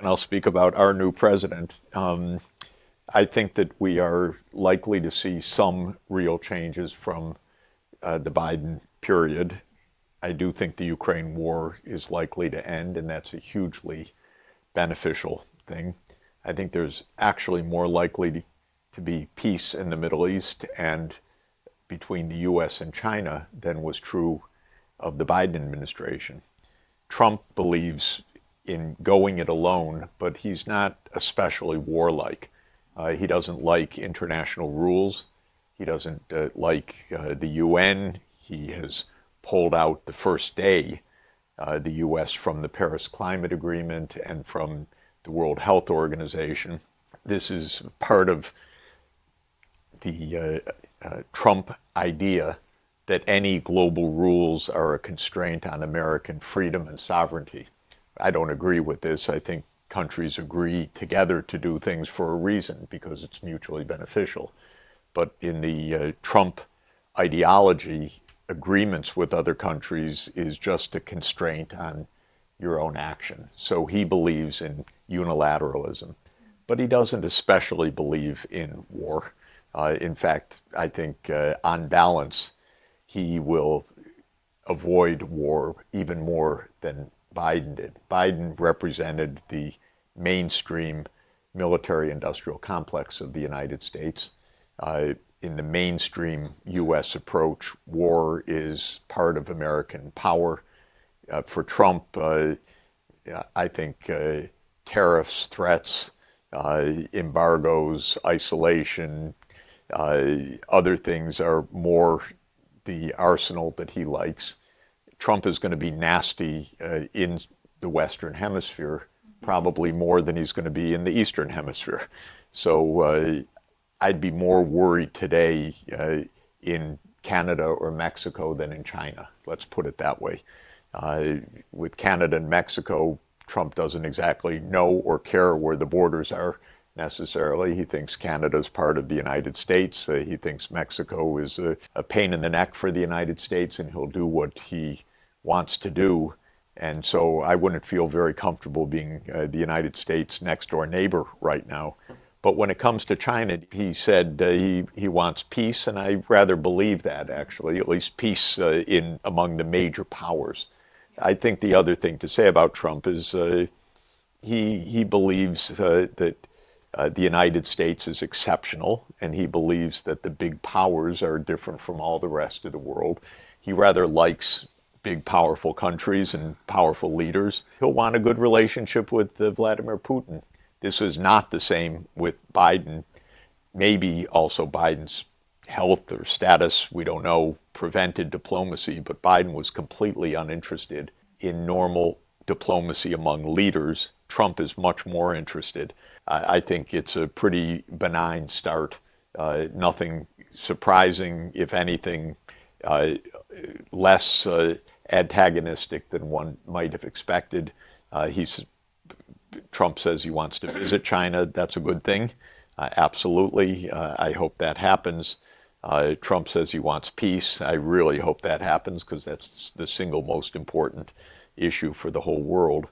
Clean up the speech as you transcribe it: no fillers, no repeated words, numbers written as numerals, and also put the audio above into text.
and I'll speak about our new president. I think that we are likely to see some real changes from the Biden period. I do think the Ukraine war is likely to end, and that's a hugely beneficial thing. I think there's actually more likely to be peace in the Middle East and between the US and China than was true of the Biden administration. Trump believes in going it alone, but he's not especially warlike. He doesn't like international rules. He doesn't like the UN. He has pulled out the first day the U.S. from the Paris Climate Agreement and from the World Health Organization. This is part of the Trump idea that any global rules are a constraint on American freedom and sovereignty. I don't agree with this. I think countries agree together to do things for a reason because it's mutually beneficial. But in the Trump ideology, agreements with other countries is just a constraint on your own action. So he believes in unilateralism, but he doesn't especially believe in war. In fact, I think on balance, he will avoid war even more than Biden did. Biden represented the mainstream military-industrial complex of the United States. In the mainstream U.S. approach, war is part of American power. For Trump, I think tariffs, threats, embargoes, isolation, other things are more the arsenal that he likes. Trump is going to be nasty in the Western Hemisphere, probably more than he's going to be in the Eastern Hemisphere. So I'd be more worried today in Canada or Mexico than in China. Let's put it that way. With Canada and Mexico, Trump doesn't exactly know or care where the borders are necessarily. He thinks Canada is part of the United States. He thinks Mexico is a pain in the neck for the United States, and he'll do what he wants to do. And so I wouldn't feel very comfortable being the United States' next door neighbor right now. But when it comes to China, he said he wants peace, and I rather believe that, actually, at least peace in among the major powers. I think the other thing to say about Trump is he believes that the United States is exceptional, and he believes that the big powers are different from all the rest of the world. He rather likes big, powerful countries and powerful leaders. He'll want a good relationship with Vladimir Putin. This is not the same with Biden. Maybe also Biden's health or status, we don't know, prevented diplomacy, but Biden was completely uninterested in normal diplomacy among leaders. Trump is much more interested. I think it's a pretty benign start. Nothing surprising, if anything, less antagonistic than one might have expected. Trump says he wants to visit China. That's a good thing. Absolutely. I hope that happens. Trump says he wants peace. I really hope that happens because that's the single most important issue for the whole world.